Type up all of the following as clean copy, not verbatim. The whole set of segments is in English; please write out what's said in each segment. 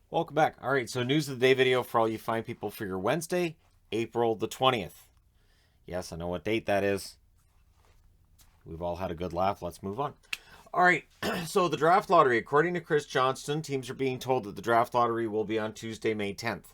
Welcome back. All right, so news of the day video for all you fine people for your Wednesday, April the 20th. Yes, I know what date that is. We've all had a good laugh. Let's move on. All right, so the draft lottery, according to Chris Johnston, teams are being told that the draft lottery will be on Tuesday, May 10th.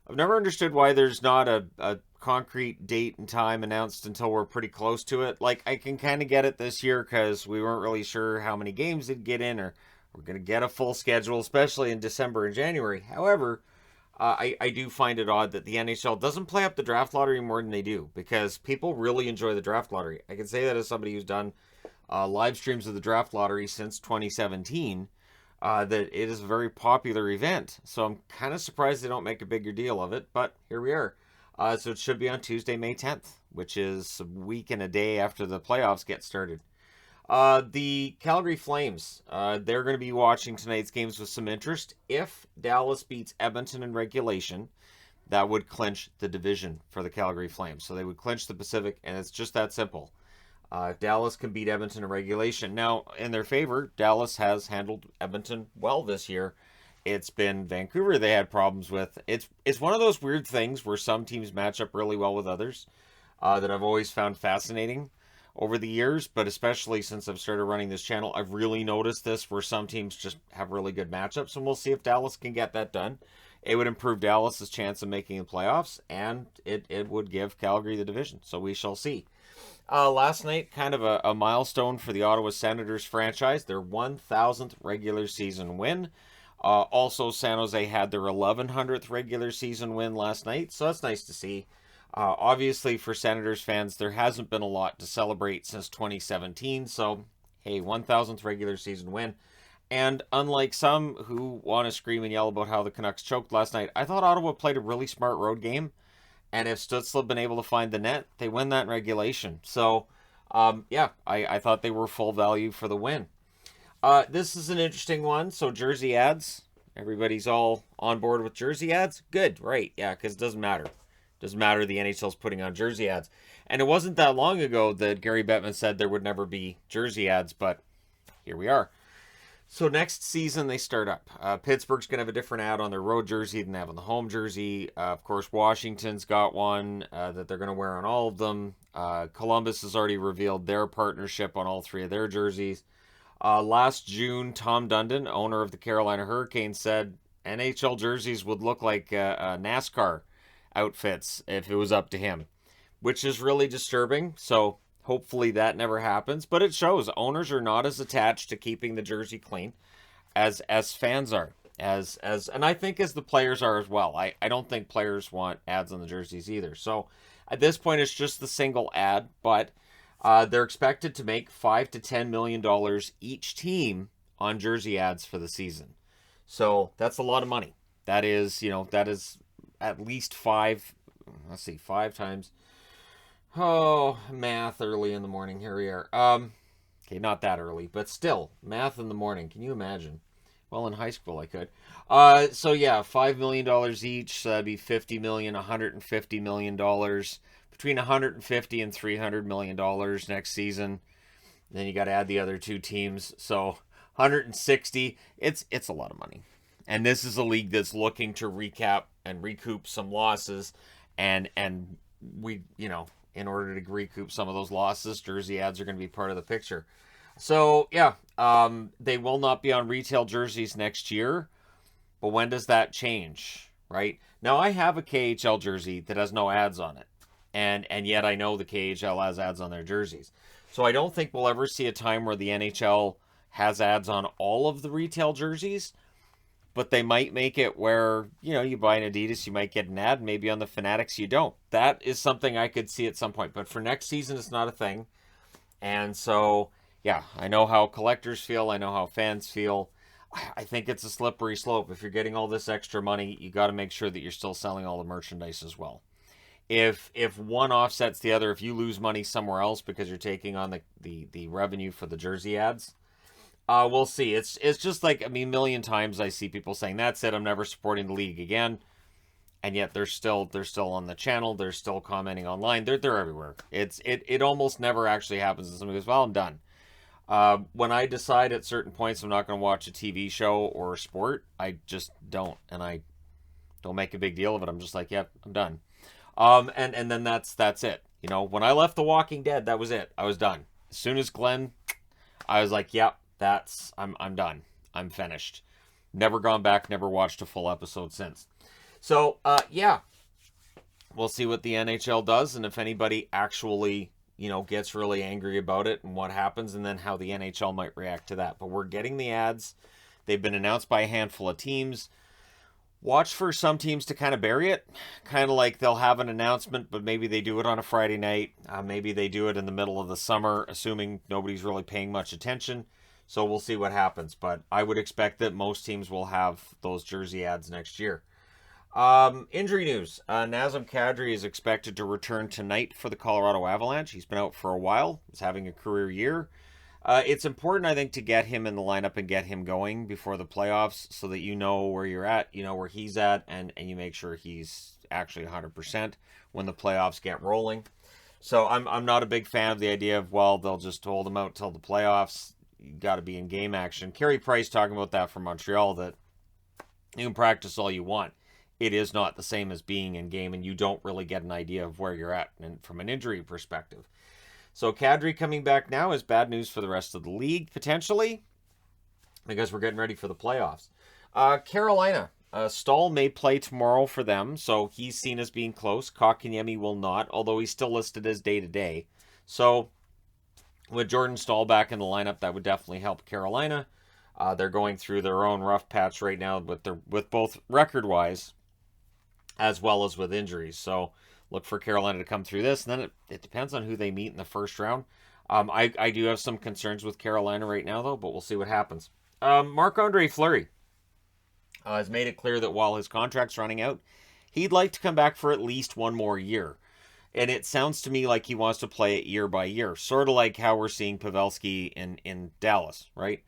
I've never understood why there's not a concrete date and time announced until we're pretty close to it. Like, I can kind of get it this year because we weren't really sure how many games they'd get in, or we're going to get a full schedule, especially in December and January. However, I do find it odd that the NHL doesn't play up the draft lottery more than they do, because people really enjoy the draft lottery. I can say that as somebody who's done live streams of the draft lottery since 2017, that it is a very popular event. So I'm kind of surprised they don't make a bigger deal of it, but here we are. So it should be on Tuesday, May 10th, which is a week and a day after the playoffs get started. The Calgary Flames, they're going to be watching tonight's games with some interest. If Dallas beats Edmonton in regulation, that would clinch the division for the Calgary Flames. So they would clinch the Pacific, and it's just that simple. If Dallas can beat Edmonton in regulation. Now, in their favor, Dallas has handled Edmonton well this year. It's been Vancouver they had problems with. It's one of those weird things where some teams match up really well with others, that I've always found fascinating over the years, but especially since I've started running this channel, I've really noticed this where some teams just have really good matchups, and we'll see if Dallas can get that done. It would improve Dallas's chance of making the playoffs, and it would give Calgary the division, so we shall see. Last night, kind of a milestone for the Ottawa Senators franchise, their 1,000th regular season win. Also, San Jose had their 1,100th regular season win last night, so that's nice to see. Obviously, for Senators fans, there hasn't been a lot to celebrate since 2017. So, hey, 1,000th regular season win. And unlike some who want to scream and yell about how the Canucks choked last night, I thought Ottawa played a really smart road game. And if Stützle had been able to find the net, they win that in regulation. So, yeah, I thought they were full value for the win. This is an interesting one. So, jersey ads. Everybody's all on board with jersey ads? Good, right. Yeah, because it doesn't matter. Doesn't matter, the NHL's putting on jersey ads. And it wasn't that long ago that Gary Bettman said there would never be jersey ads, but here we are. So next season they start up. Pittsburgh's going to have a different ad on their road jersey than they have on the home jersey. Of course, Washington's got one that they're going to wear on all of them. Columbus has already revealed their partnership on all three of their jerseys. Last June, Tom Dundon, owner of the Carolina Hurricanes, said NHL jerseys would look like NASCAR outfits if it was up to him, which is really disturbing. So hopefully that never happens. But it shows owners are not as attached to keeping the jersey clean as fans are, and I think as the players are as well. I don't think players want ads on the jerseys either. So at this point, it's just the single ad, but they're expected to make $5 to $10 million each team on jersey ads for the season. So that's a lot of money. That is at least five. Let's see, 5 times. Oh, math early in the morning. Here we are. Okay, not that early, but still, math in the morning. Can you imagine? Well, in high school I could. So yeah, $5 million each. So that'd be 50 million, $150 million, between 150 and $300 million next season. Then you got to add the other two teams, so 160. It's a lot of money. And this is a league that's looking to recap and recoup some losses, and we, in order to recoup some of those losses, jersey ads are going to be part of the picture. So yeah, they will not be on retail jerseys next year, but when does that change? Right now, I have a KHL jersey that has no ads on it, and yet I know the KHL has ads on their jerseys. So I don't think we'll ever see a time where the NHL has ads on all of the retail jerseys. But they might make it where, you buy an Adidas, you might get an ad. Maybe on the Fanatics, you don't. That is something I could see at some point. But for next season, it's not a thing. And so, yeah, I know how collectors feel. I know how fans feel. I think it's a slippery slope. If you're getting all this extra money, you got to make sure that you're still selling all the merchandise as well. If one offsets the other, if you lose money somewhere else because you're taking on the revenue for the jersey ads, we'll see. It's just like, a million times I see people saying, that's it, I'm never supporting the league again. And yet they're still on the channel, they're still commenting online, they're everywhere. It almost never actually happens, and somebody goes, well, I'm done. When I decide at certain points I'm not going to watch a TV show or a sport, I just don't, and I don't make a big deal of it. I'm just like, yep, I'm done. And then that's it. You know, when I left The Walking Dead, that was it. I was done. As soon as Glenn, I was like, yep, I'm done. I'm finished. Never gone back. Never watched a full episode since. So yeah, we'll see what the NHL does, and if anybody actually, gets really angry about it and what happens, and then how the NHL might react to that. But we're getting the ads. They've been announced by a handful of teams. Watch for some teams to kind of bury it. Kind of like they'll have an announcement, but maybe they do it on a Friday night. Maybe they do it in the middle of the summer, assuming nobody's really paying much attention. So we'll see what happens. But I would expect that most teams will have those jersey ads next year. Injury news. Nazem Kadri is expected to return tonight for the Colorado Avalanche. He's been out for a while. He's having a career year. It's important, I think, to get him in the lineup and get him going before the playoffs so that you know where you're at, you know where he's at, and you make sure he's actually 100% when the playoffs get rolling. So I'm not a big fan of the idea of, well, they'll just hold him out till the playoffs. You got to be in game action. Carey Price talking about that from Montreal, that you can practice all you want. It is not the same as being in game, and you don't really get an idea of where you're at from an injury perspective. So Kadri coming back now is bad news for the rest of the league, potentially, because we're getting ready for the playoffs. Carolina, Stahl may play tomorrow for them, so he's seen as being close. Kotkaniemi will not, although he's still listed as day-to-day. So with Jordan Stahl back in the lineup, that would definitely help Carolina. They're going through their own rough patch right now with both record-wise as well as with injuries. So look for Carolina to come through this, and then it depends on who they meet in the first round. I do have some concerns with Carolina right now, though, but we'll see what happens. Marc-Andre Fleury has made it clear that while his contract's running out, he'd like to come back for at least one more year. And it sounds to me like he wants to play it year by year, sort of like how we're seeing Pavelski in Dallas, right?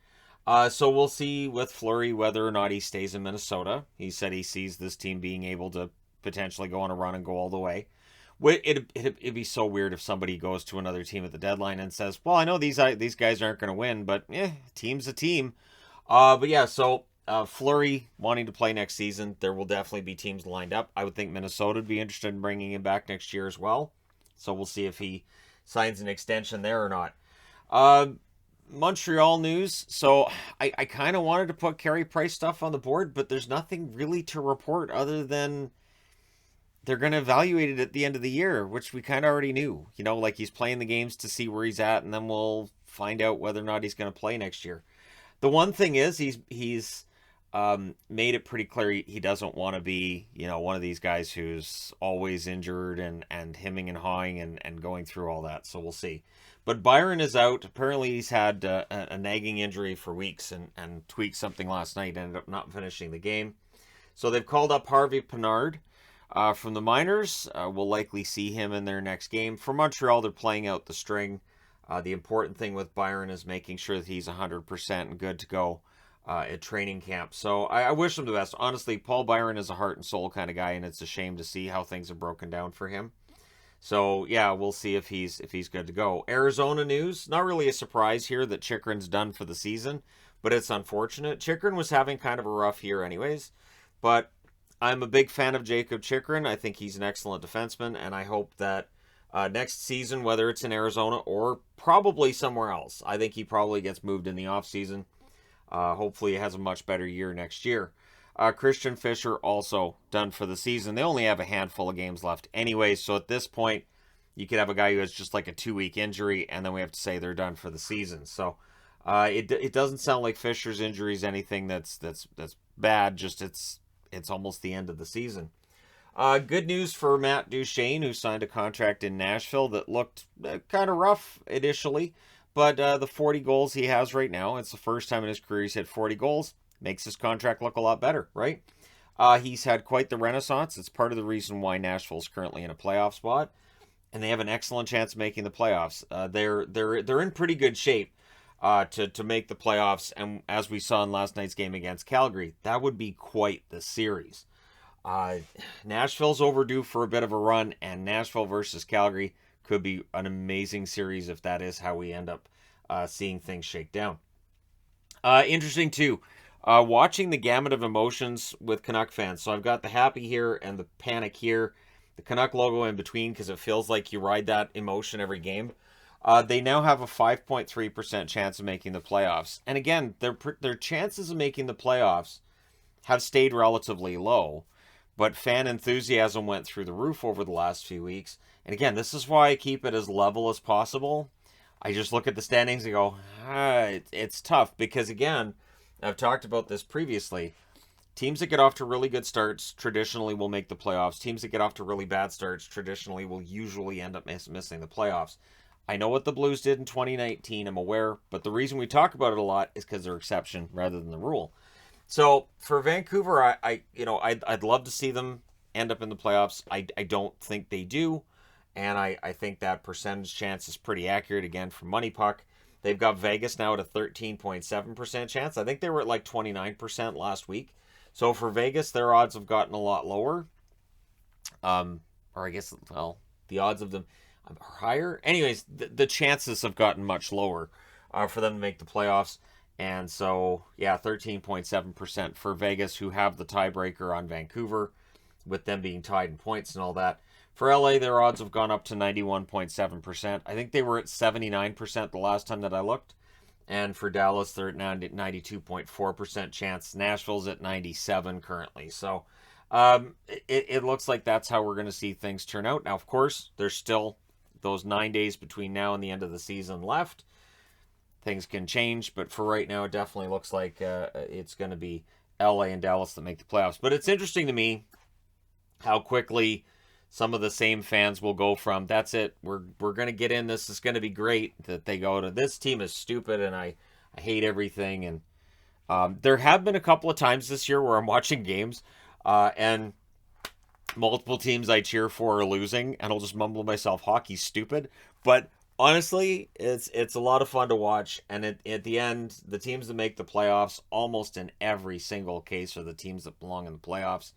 So we'll see with Fleury whether or not he stays in Minnesota. He said he sees this team being able to potentially go on a run and go all the way. It'd be so weird if somebody goes to another team at the deadline and says, well, I know these guys aren't going to win, but team's a team. But yeah, so Fleury wanting to play next season, there will definitely be teams lined up. I would think Minnesota would be interested in bringing him back next year as well. So we'll see if he signs an extension there or not. Montreal news. So I kind of wanted to put Carey Price stuff on the board, but there's nothing really to report other than they're going to evaluate it at the end of the year, which we kind of already knew. Like he's playing the games to see where he's at, and then we'll find out whether or not he's going to play next year. The one thing is he's made it pretty clear he doesn't want to be, one of these guys who's always injured and hemming and hawing and going through all that. So we'll see. But Byron is out. Apparently he's had a nagging injury for weeks and tweaked something last night, ended up not finishing the game. So they've called up Harvey Pinard from the minors. We'll likely see him in their next game. For Montreal, they're playing out the string. The important thing with Byron is making sure that he's 100% and good to go at training camp. So I wish him the best. Honestly, Paul Byron is a heart and soul kind of guy, and it's a shame to see how things have broken down for him. So yeah, we'll see if he's good to go. Arizona news, not really a surprise here that Chychrun's done for the season, but it's unfortunate. Chychrun was having kind of a rough year anyways, but I'm a big fan of Jacob Chychrun. I think he's an excellent defenseman, and I hope that next season, whether it's in Arizona or probably somewhere else, I think he probably gets moved in the offseason. Hopefully he has a much better year next year. Christian Fischer also done for the season. They only have a handful of games left anyway, so at this point, you could have a guy who has just like a 2-week injury, and then we have to say they're done for the season. So it doesn't sound like Fischer's injury is anything that's bad. Just it's almost the end of the season. Good news for Matt Duchene, who signed a contract in Nashville that looked kind of rough initially, but the 40 goals he has right now, it's the first time in his career he's hit 40 goals. Makes his contract look a lot better, right? He's had quite the renaissance. It's part of the reason why Nashville's currently in a playoff spot, and they have an excellent chance of making the playoffs. They're in pretty good shape to make the playoffs, and as we saw in last night's game against Calgary, that would be quite the series. Nashville's overdue for a bit of a run, and Nashville versus Calgary could be an amazing series if that is how we end up seeing things shake down. Interesting too, watching the gamut of emotions with Canuck fans. So I've got the happy here and the panic here, the Canuck logo in between because it feels like you ride that emotion every game. They now have a 5.3% chance of making the playoffs. And again, their chances of making the playoffs have stayed relatively low, but fan enthusiasm went through the roof over the last few weeks. And again, this is why I keep it as level as possible. I just look at the standings and go, it's tough because, again, I've talked about this previously. Teams that get off to really good starts traditionally will make the playoffs. Teams that get off to really bad starts traditionally will usually end up missing the playoffs. I know what the Blues did in 2019. I'm aware, but the reason we talk about it a lot is because they're exception rather than the rule. So for Vancouver, I'd love to see them end up in the playoffs. I don't think they do, and I think that percentage chance is pretty accurate. Again, from Money Puck, they've got Vegas now at a 13.7% chance. I think they were at like 29% last week. So for Vegas, their odds have gotten a lot lower. Or I guess, well, the odds of them are higher. Anyways, the chances have gotten much lower for them to make the playoffs. And so, yeah, 13.7% for Vegas, who have the tiebreaker on Vancouver, with them being tied in points and all that. For LA, their odds have gone up to 91.7%. I think they were at 79% the last time that I looked. And for Dallas, they're at 92.4% chance. Nashville's at 97 currently. So it looks like that's how we're going to see things turn out. Now, of course, there's still those 9 days between now and the end of the season left. Things can change, but for right now, it definitely looks like it's going to be LA and Dallas that make the playoffs. But it's interesting to me how quickly some of the same fans will go from, that's it, we're going to get in, this is going to be great, that they go to, this team is stupid and I hate everything. And there have been a couple of times this year where I'm watching games and multiple teams I cheer for are losing, and I'll just mumble to myself, hockey's stupid. But honestly, it's a lot of fun to watch, and at the end, the teams that make the playoffs, almost in every single case, are the teams that belong in the playoffs.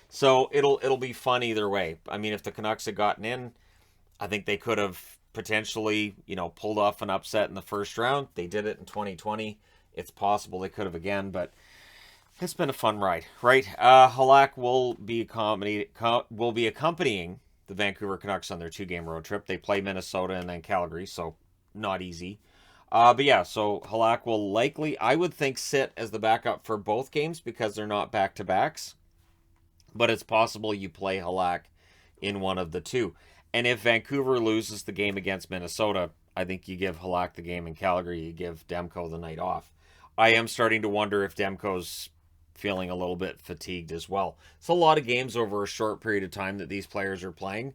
So it'll be fun either way. I mean, if the Canucks had gotten in, I think they could have potentially, pulled off an upset in the first round. They did it in 2020. It's possible they could have again, but it's been a fun ride, right? Halak will be accompanying the Vancouver Canucks on their 2-game road trip. They play Minnesota and then Calgary, so not easy. But yeah, so Halak will likely, I would think, sit as the backup for both games because they're not back-to-backs. But it's possible you play Halak in one of the two. And if Vancouver loses the game against Minnesota, I think you give Halak the game in Calgary. You give Demko the night off. I am starting to wonder if Demko's feeling a little bit fatigued as well. It's a lot of games over a short period of time that these players are playing,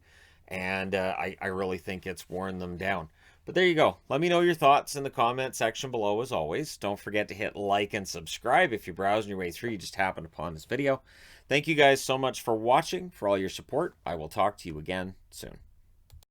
and I really think it's worn them down. But there you go. Let me know your thoughts in the comment section below as always. Don't forget to hit like and subscribe if you're browsing your way through. You just happened upon this video. Thank you guys so much for watching, for all your support. I will talk to you again soon.